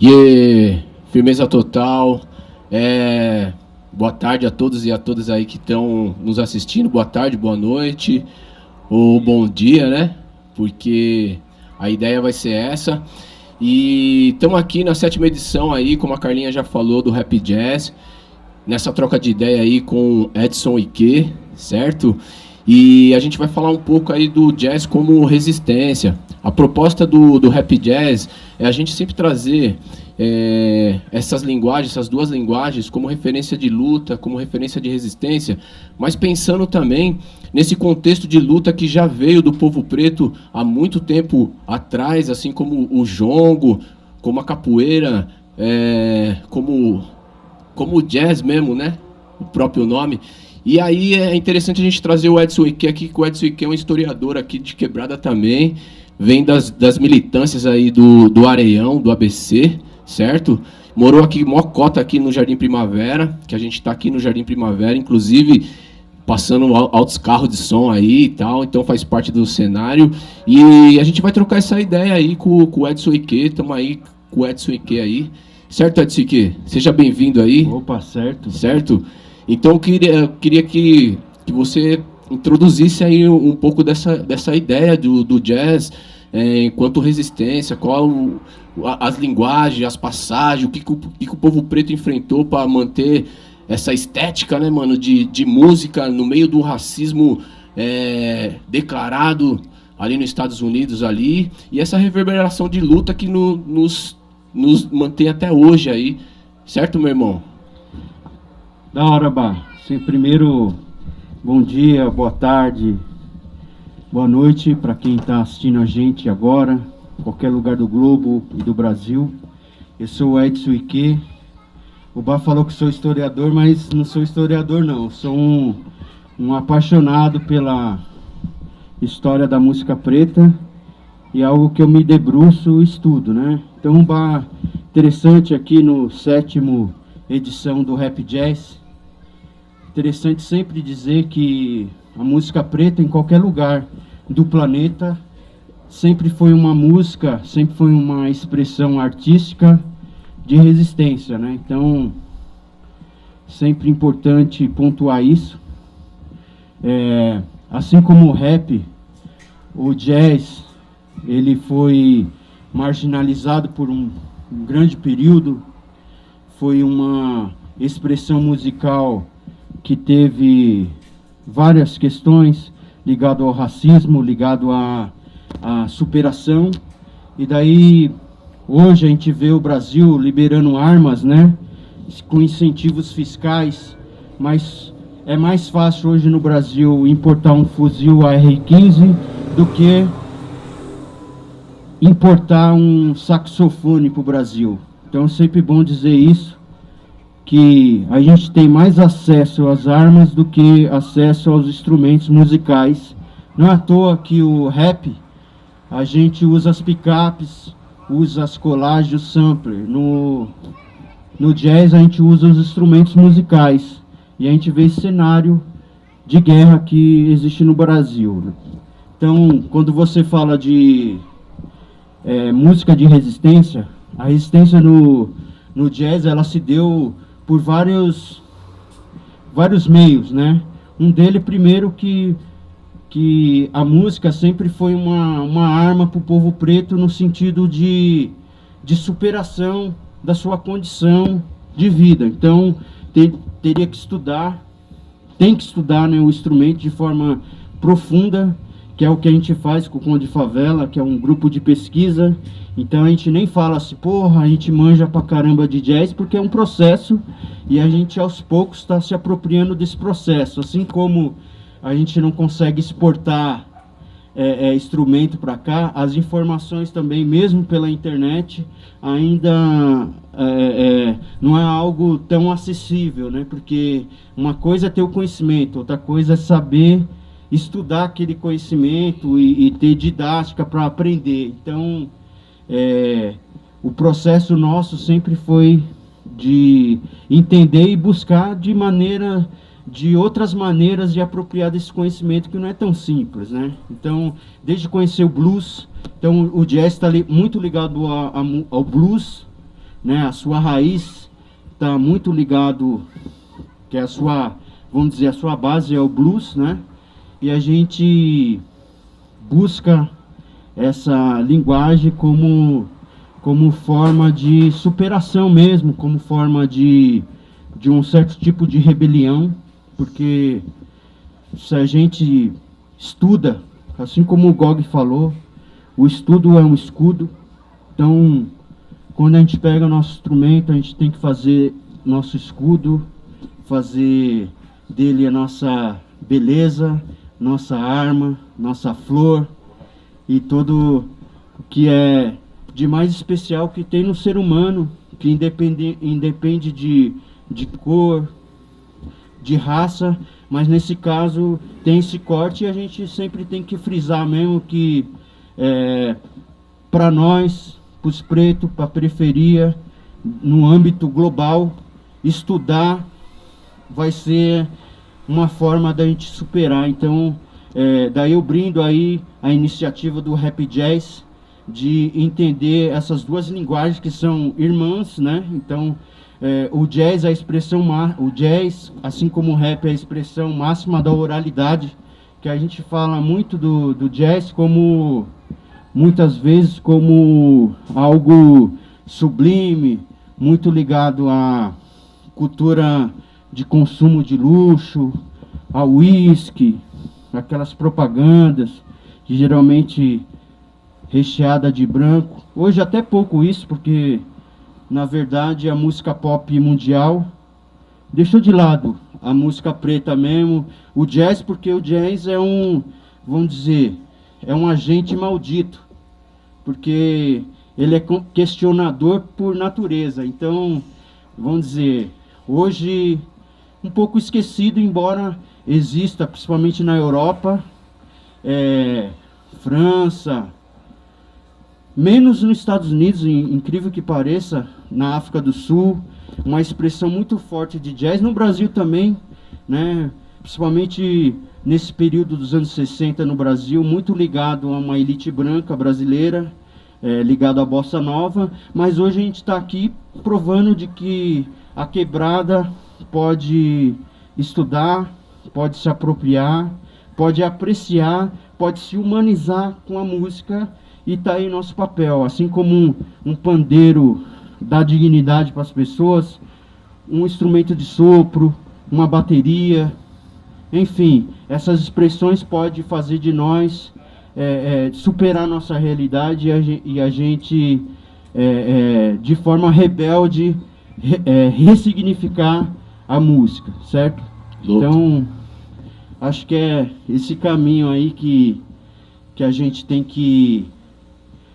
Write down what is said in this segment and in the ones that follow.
E firmeza total. Boa tarde a todos e a todas aí que estão nos assistindo. Boa tarde, boa noite ou bom dia, né? Porque a ideia vai ser essa. E estamos aqui na 7ª edição aí, como a Carlinha já falou, do Rap Jazz. Nessa troca de ideia aí com Edson Ike, certo? E a gente vai falar um pouco aí do jazz como resistência. A proposta do Rap Jazz é a gente sempre trazer essas linguagens, essas duas linguagens, como referência de luta, como referência de resistência, mas pensando também nesse contexto de luta que já veio do povo preto há muito tempo atrás, assim como o jongo, como a capoeira, como o jazz mesmo, né? O próprio nome. E aí é interessante a gente trazer o Edson Ike aqui, que o Edson Ike é um historiador aqui de Quebrada também, vem das militâncias aí do Areião, do ABC, certo? Morou aqui, mocota aqui no Jardim Primavera, que a gente está aqui no Jardim Primavera, inclusive passando altos carros de som aí e tal, então faz parte do cenário. E a gente vai trocar essa ideia aí com o Edson Ike, estamos aí com o Edson Ike aí. Certo, Edson Ike? Seja bem-vindo aí. Opa, certo. Certo? Então, eu queria que você introduzisse aí um pouco dessa ideia do jazz enquanto resistência, as linguagens, as passagens, o que o povo preto enfrentou para manter essa estética, né, mano, de música no meio do racismo declarado ali nos Estados Unidos, ali, e essa reverberação de luta que nos mantém até hoje aí. Certo, meu irmão? Da hora, Bah. Primeiro, bom dia, boa tarde, boa noite para quem está assistindo a gente agora, em qualquer lugar do globo e do Brasil. Eu sou o Edson Ike. O Bah falou que sou historiador, mas não sou historiador, não. Sou um apaixonado pela história da música preta e algo que eu me debruço e estudo, né? Então, Bah, interessante aqui no 7ª edição do Rap Jazz. Interessante sempre dizer que a música preta em qualquer lugar do planeta sempre foi uma música, sempre foi uma expressão artística de resistência, né? Então, sempre importante pontuar isso. Assim como o rap, o jazz, ele foi marginalizado por um grande período, foi uma expressão musical que teve várias questões ligado ao racismo, ligado à superação. E daí, hoje a gente vê o Brasil liberando armas, né, com incentivos fiscais, mas é mais fácil hoje no Brasil importar um fuzil AR-15 do que importar um saxofone para o Brasil. Então é sempre bom dizer isso, que a gente tem mais acesso às armas do que acesso aos instrumentos musicais. Não é à toa que o rap, a gente usa as picapes, usa as colagens, o sampler. No jazz a gente usa os instrumentos musicais. E a gente vê esse cenário de guerra que existe no Brasil. Então, quando você fala de música de resistência, a resistência no jazz, ela se deu por vários meios, né? Um deles, primeiro, que a música sempre foi uma arma para o povo preto no sentido de superação da sua condição de vida. Então, teria que estudar, tem que estudar, né, o instrumento de forma profunda, que é o que a gente faz com o Conde Favela, que é um grupo de pesquisa. Então a gente nem fala assim, porra, a gente manja pra caramba de jazz, porque é um processo e a gente aos poucos está se apropriando desse processo. Assim como a gente não consegue exportar instrumento para cá, as informações também, mesmo pela internet, ainda não é algo tão acessível, né? Porque uma coisa é ter o conhecimento, outra coisa é saber estudar aquele conhecimento e ter didática para aprender. Então, o processo nosso sempre foi de entender e buscar de outras maneiras de apropriar desse conhecimento que não é tão simples, né? Então, desde conhecer o blues, então o jazz está muito ligado ao blues, né? A sua raiz está muito ligado, que é a sua, vamos dizer, a sua base é o blues, né? E a gente busca essa linguagem como forma de superação mesmo, como forma de um certo tipo de rebelião, porque se a gente estuda, assim como o Gog falou, o estudo é um escudo. Então, quando a gente pega nosso instrumento, a gente tem que fazer nosso escudo, fazer dele a nossa beleza, nossa arma, nossa flor e tudo o que é de mais especial que tem no ser humano, que independe de cor, de raça, mas nesse caso tem esse corte, e a gente sempre tem que frisar mesmo que para nós, para os pretos, para a periferia, no âmbito global, estudar vai ser uma forma da gente superar. Então, daí eu brindo aí a iniciativa do Rap Jazz, de entender essas duas linguagens que são irmãs, né? Então, o jazz, o jazz, assim como o rap, é a expressão máxima da oralidade, que a gente fala muito do jazz como, muitas vezes, como algo sublime, muito ligado à cultura de consumo de luxo, ao uísque, aquelas propagandas, que geralmente recheada de branco. Hoje até pouco isso, porque na verdade a música pop mundial deixou de lado a música preta mesmo, o jazz, porque o jazz é vamos dizer, é um agente maldito, porque ele é questionador por natureza. Então, vamos dizer, hoje um pouco esquecido, embora exista, principalmente na Europa, França, menos nos Estados Unidos, incrível que pareça, na África do Sul, uma expressão muito forte de jazz, no Brasil também, né? Principalmente nesse período dos anos 60 no Brasil, muito ligado a uma elite branca brasileira, ligado à bossa nova, mas hoje a gente está aqui provando de que a quebrada pode estudar, pode se apropriar, pode apreciar, pode se humanizar com a música, e está aí nosso papel, assim como um pandeiro dá dignidade para as pessoas, um instrumento de sopro, uma bateria, enfim, essas expressões podem fazer de nós superar nossa realidade e a gente, de forma rebelde, ressignificar a música, certo? Louco. Então, acho que é esse caminho aí que a gente tem que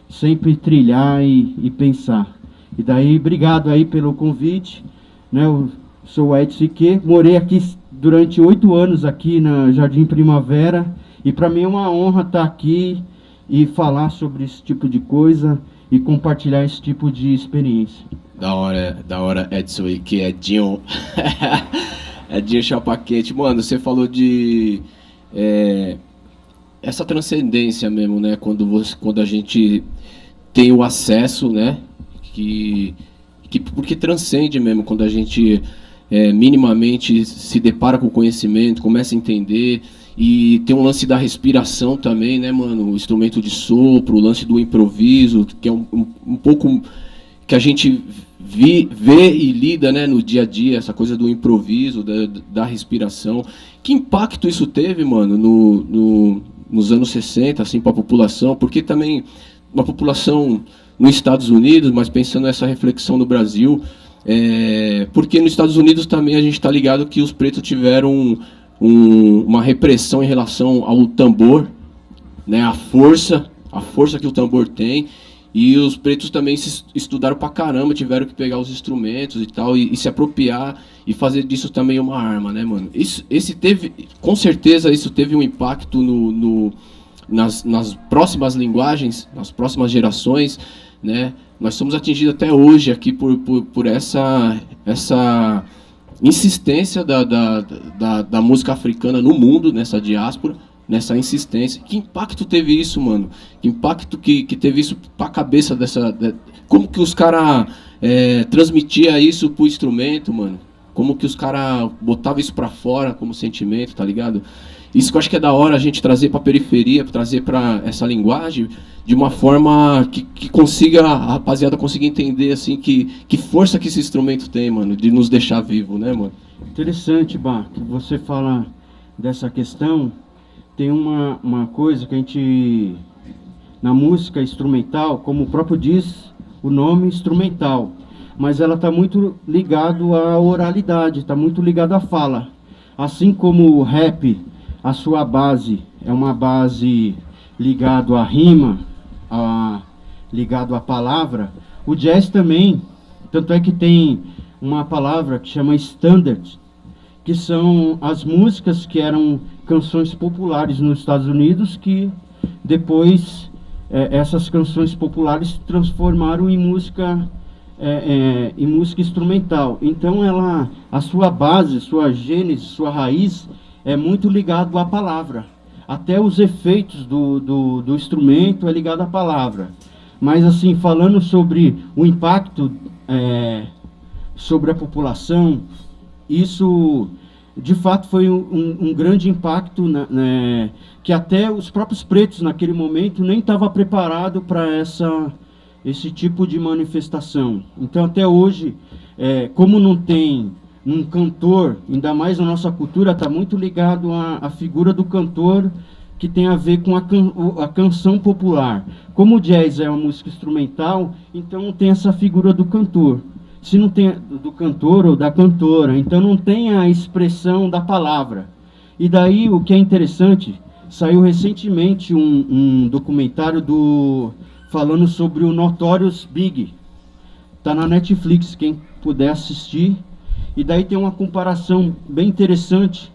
sempre trilhar e pensar. E daí, obrigado aí pelo convite, né? Eu sou o Edson Siquê, morei aqui durante 8 anos aqui na Jardim Primavera, e para mim é uma honra estar aqui e falar sobre esse tipo de coisa e compartilhar esse tipo de experiência. Da hora, Edson Siquê, Edinho. Edinho Chapa Quente. Mano, você falou de essa transcendência mesmo, né? Quando a gente tem o acesso, né? Porque transcende mesmo, quando a gente minimamente se depara com o conhecimento, começa a entender. E tem um lance da respiração também, né, mano? O instrumento de sopro, o lance do improviso, que é um pouco que a gente vê e lida, né, no dia a dia, essa coisa do improviso, da respiração. Que impacto isso teve, mano, nos anos 60, assim, para a população? Porque também uma população nos Estados Unidos, mas pensando nessa reflexão no Brasil, porque nos Estados Unidos também a gente está ligado que os pretos tiveram uma repressão em relação ao tambor, né, a força que o tambor tem, e os pretos também estudaram pra caramba, tiveram que pegar os instrumentos e tal, e se apropriar e fazer disso também uma arma, né, mano? Com certeza isso teve um impacto nas próximas linguagens, nas próximas gerações, né? Nós somos atingidos até hoje aqui por essa insistência da música africana no mundo, nessa diáspora, nessa insistência. Que impacto teve isso, mano? Que impacto que teve isso pra cabeça como que os caras transmitia isso pro instrumento, mano. Como que os caras botavam isso pra fora como sentimento, tá ligado? Isso que eu acho que é da hora a gente trazer pra periferia, trazer pra essa linguagem de uma forma que consiga, a rapaziada consiga entender, assim, que força que esse instrumento tem, mano, de nos deixar vivo, né, mano? Interessante, Bach, que você fala dessa questão. Tem uma coisa que a gente, na música instrumental, como o próprio diz, o nome instrumental, mas ela está muito ligado à oralidade, está muito ligado à fala. Assim como o rap, a sua base é uma base ligado à rima, ligado à palavra, o jazz também, tanto é que tem uma palavra que chama standard, que são as músicas que eram canções populares nos Estados Unidos, que depois essas canções populares se transformaram em música instrumental. Então a sua base, sua gênese, sua raiz é muito ligado à palavra. Até os efeitos do instrumento é ligado à palavra. Mas assim, falando sobre o impacto sobre a população, isso de fato foi um grande impacto, que até os próprios pretos naquele momento nem estavam preparados para esse tipo de manifestação. Então até hoje, como não tem um cantor, ainda mais na nossa cultura, está muito ligado à figura do cantor, que tem a ver com a canção popular. Como o jazz é uma música instrumental, então tem essa figura do cantor. Se não tem do cantor ou da cantora, então não tem a expressão da palavra. E daí o que é interessante, saiu recentemente um documentário falando sobre o Notorious Big. Está na Netflix, quem puder assistir. E daí tem uma comparação bem interessante,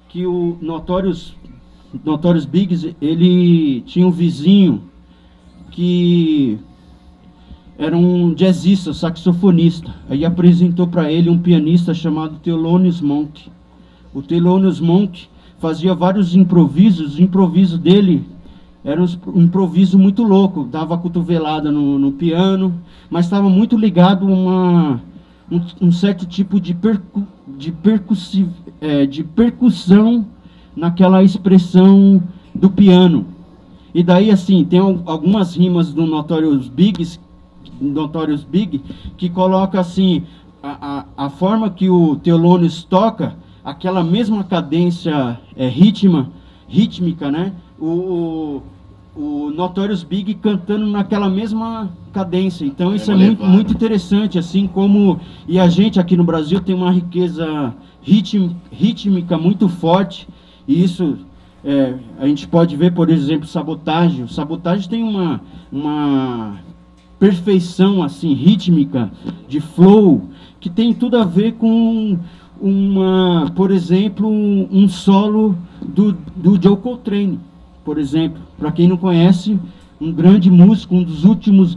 que o Notorious Big, ele tinha um vizinho que era um jazzista, saxofonista. Aí apresentou para ele um pianista chamado Thelonious Monk. O Thelonious Monk fazia vários improvisos. O improviso dele era um improviso muito louco. Dava cotovelada no piano, mas estava muito ligado a um certo tipo de percussão naquela expressão do piano. E daí, assim, tem algumas rimas do Notorious Big, que coloca assim, a forma que o Thelonious toca, aquela mesma cadência rítmica, né? O Notorious Big cantando naquela mesma cadência. Então isso é muito, muito interessante, assim como... E a gente aqui no Brasil tem uma riqueza rítmica muito forte, e isso a gente pode ver, por exemplo, Sabotagem. O Sabotagem tem uma perfeição assim rítmica, de flow, que tem tudo a ver com por exemplo, um solo do Joe Coltrane, por exemplo. Para quem não conhece, um grande músico, um dos últimos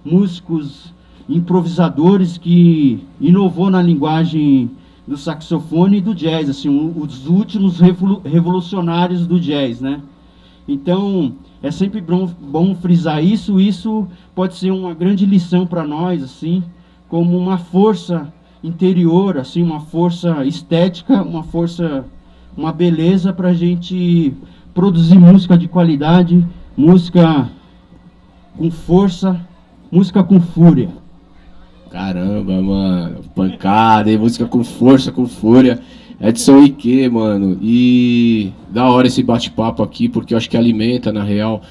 músicos improvisadores que inovou na linguagem do saxofone e do jazz, assim, os últimos revolucionários do jazz, né? Então, é sempre bom frisar isso. Isso pode ser uma grande lição para nós, assim, como uma força interior, assim, uma força estética, uma beleza para a gente produzir música de qualidade, música com força, música com fúria. Caramba, mano, pancada, hein? Música com força, com fúria. Edson Ike, mano, e da hora esse bate-papo aqui, porque eu acho que alimenta, na real,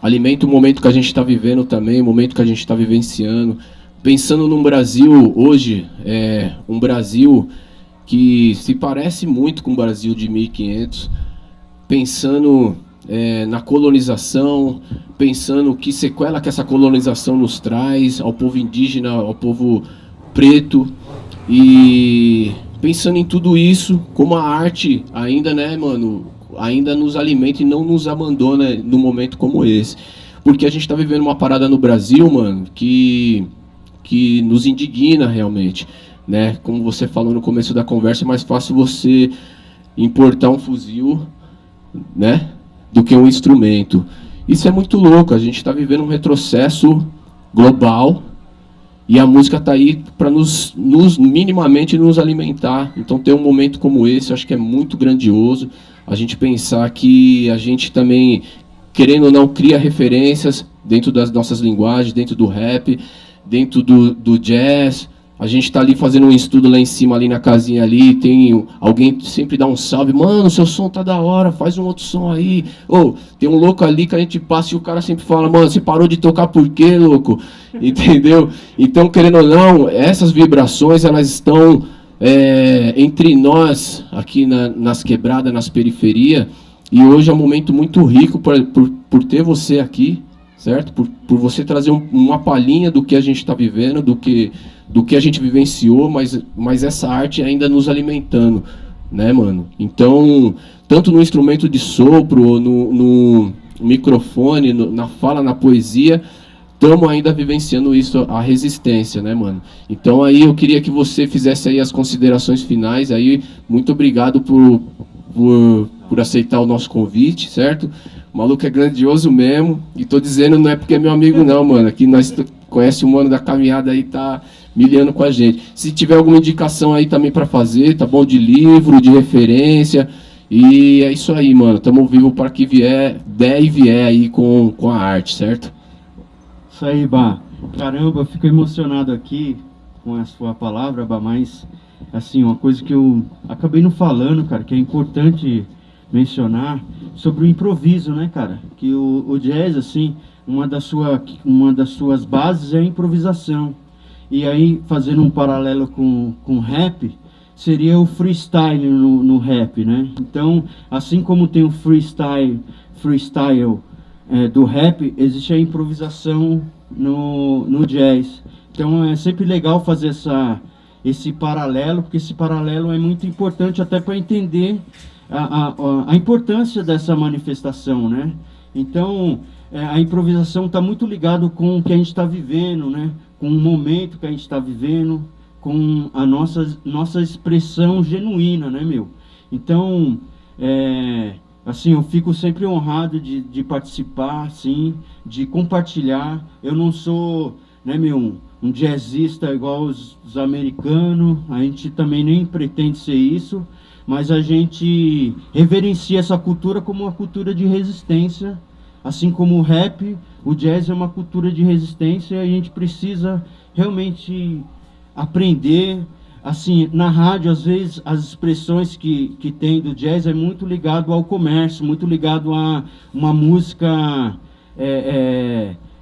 alimenta o momento que a gente está vivendo também, o momento que a gente está vivenciando. Pensando num Brasil hoje, um Brasil que se parece muito com o Brasil de 1500, pensando na colonização, pensando que sequela que essa colonização nos traz ao povo indígena, ao povo preto, e pensando em tudo isso, como a arte ainda, né, mano, ainda nos alimenta e não nos abandona num momento como esse. Porque a gente está vivendo uma parada no Brasil, mano, que nos indigna realmente, né? Como você falou no começo da conversa, é mais fácil você importar um fuzil, né, do que um instrumento. Isso é muito louco, a gente está vivendo um retrocesso global, E a música está aí para minimamente nos alimentar. Então ter um momento como esse, eu acho que é muito grandioso. A gente pensar que a gente também, querendo ou não, cria referências dentro das nossas linguagens, dentro do rap, dentro do jazz. A gente está ali fazendo um estudo lá em cima, ali na casinha ali, tem alguém que sempre dá um salve, mano, seu som tá da hora, faz um outro som aí. Ou tem um louco ali que a gente passa e o cara sempre fala, mano, você parou de tocar por quê, louco? Entendeu? Então, querendo ou não, essas vibrações, elas estão entre nós, aqui nas quebradas, nas periferias, e hoje é um momento muito rico por ter você aqui, certo? Por você trazer uma palhinha do que a gente está vivendo, do que a gente vivenciou, mas essa arte ainda nos alimentando, né, mano? Então, tanto no instrumento de sopro, no microfone, na fala, na poesia, estamos ainda vivenciando isso, a resistência, né, mano? Então aí eu queria que você fizesse aí as considerações finais, aí muito obrigado por aceitar o nosso convite, certo? O maluco é grandioso mesmo, e tô dizendo não é porque é meu amigo não, mano, aqui nós conhece o mano da caminhada aí, tá milhando com a gente. Se tiver alguma indicação aí também para fazer, tá bom? De livro, de referência. E é isso aí, mano. Tamo vivo para que der e vier aí com a arte, certo? Isso aí, Bah. Caramba, eu fico emocionado aqui com a sua palavra, Bah, mas, assim, uma coisa que eu acabei não falando, cara, que é importante mencionar, sobre o improviso, né, cara? Que o jazz, assim, uma das suas bases é a improvisação. E aí, fazendo um paralelo com rap, seria o freestyle no rap, né? Então, assim como tem o freestyle do rap, existe a improvisação no jazz. Então, é sempre legal fazer esse paralelo, porque esse paralelo é muito importante até para entender a importância dessa manifestação, né? Então, a improvisação está muito ligado com o que a gente está vivendo, né? Com o momento que a gente está vivendo, com a nossa expressão genuína, né, meu? Então, assim, eu fico sempre honrado de participar, assim, de compartilhar. Eu não sou, né, meu, um jazzista igual os americanos, a gente também nem pretende ser isso, mas a gente reverencia essa cultura como uma cultura de resistência. Assim como o rap, o jazz é uma cultura de resistência e a gente precisa realmente aprender. Assim, na rádio, às vezes, as expressões que tem do jazz é muito ligado ao comércio, muito ligado a uma música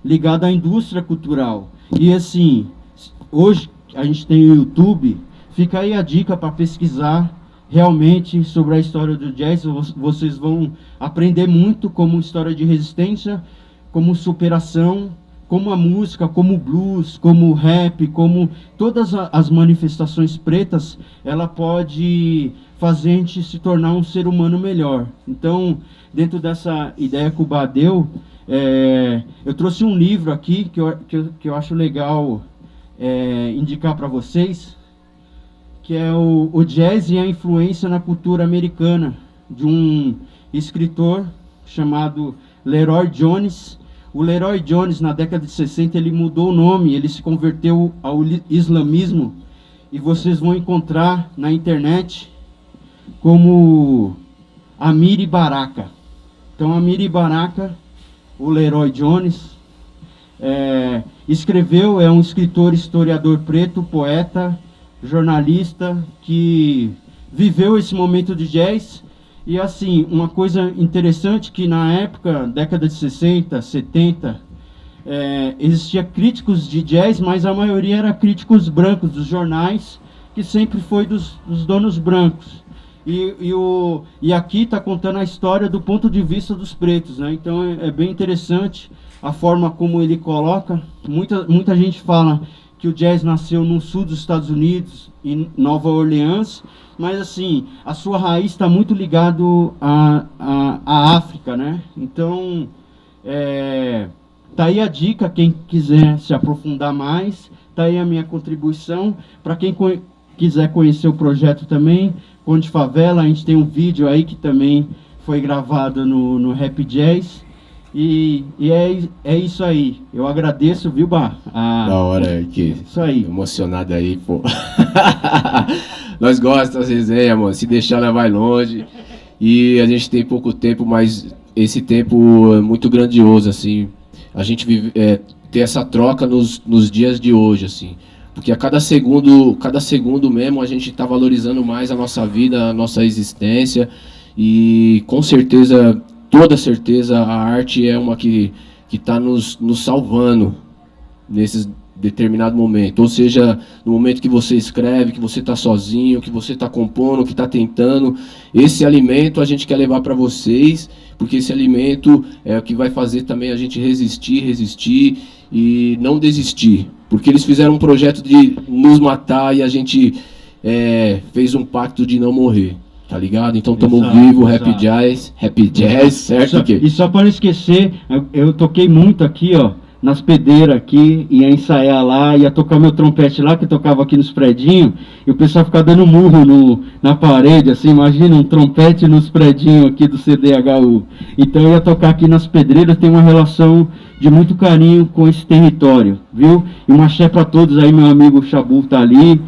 ligada à indústria cultural. E assim, hoje a gente tem o YouTube, fica aí a dica para pesquisar realmente sobre a história do jazz. Vocês vão aprender muito como história de resistência, como superação, como a música, como o blues, como o rap, como todas as manifestações pretas, ela pode fazer a gente se tornar um ser humano melhor. Então, dentro dessa ideia que o Bah deu, eu trouxe um livro aqui que eu acho legal indicar para vocês, que é o Jazz e a Influência na Cultura Americana, de um escritor chamado Leroy Jones. O Leroy Jones, na década de 60, ele mudou o nome, ele se converteu ao islamismo, e vocês vão encontrar na internet como Amiri Baraka. Então, Amiri Baraka, o Leroy Jones, escreveu, é um escritor, historiador preto, poeta, jornalista, que viveu esse momento de jazz. E assim, uma coisa interessante que na época, década de 60, 70, existia críticos de jazz, mas a maioria era críticos brancos dos jornais, que sempre foi dos donos brancos. E aqui está contando a história do ponto de vista dos pretos, né? Então é bem interessante a forma como ele coloca. Muita gente fala que o jazz nasceu no sul dos Estados Unidos, em Nova Orleans, mas assim, a sua raiz está muito ligado à África, né? Então, tá aí a dica, quem quiser se aprofundar mais, tá aí a minha contribuição. Para quem quiser conhecer o projeto também, Conde Favela, a gente tem um vídeo aí que também foi gravado no Rap Jazz. É isso aí. Eu agradeço, viu, Bar? Da hora, que isso aí. Emocionado aí, pô. Nós gostamos das resenhas, mano. Se deixar, ela vai longe. E a gente tem pouco tempo, mas esse tempo é muito grandioso, assim. A gente vive, ter essa troca nos dias de hoje, assim. Porque a cada segundo mesmo, a gente tá valorizando mais a nossa vida, a nossa existência. E com certeza, toda certeza, a arte é uma que tá nos salvando nesses determinado momento, ou seja, no momento que você escreve, que você está sozinho, que você está compondo, que está tentando, esse alimento a gente quer levar para vocês, porque esse alimento é o que vai fazer também a gente resistir e não desistir, porque eles fizeram um projeto de nos matar e a gente fez um pacto de não morrer. Tá ligado? Então estamos vivos, Rap Jazz, certo? E só para não esquecer, eu toquei muito aqui, ó, nas pedeiras aqui, ia ensaiar lá, ia tocar meu trompete lá, que tocava aqui nos predinhos, e o pessoal ficava dando murro na parede, assim, imagina um trompete nos predinhos aqui do CDHU. Então eu ia tocar aqui nas pedreiras, tem uma relação de muito carinho com esse território, viu? E um axé para todos aí, meu amigo Chabu tá ali,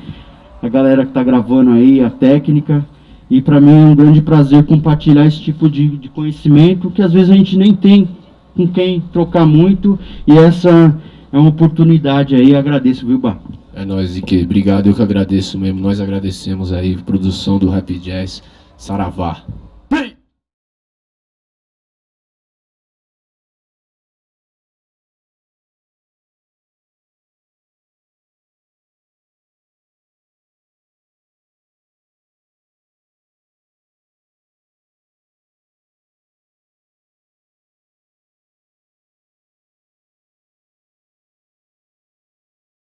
a galera que tá gravando aí, a técnica. E para mim é um grande prazer compartilhar esse tipo de conhecimento que às vezes a gente nem tem com quem trocar muito. E essa é uma oportunidade aí, agradeço, viu, Bar? É nóis, Ike. Obrigado, eu que agradeço mesmo. Nós agradecemos aí, produção do Rap Jazz. Saravá.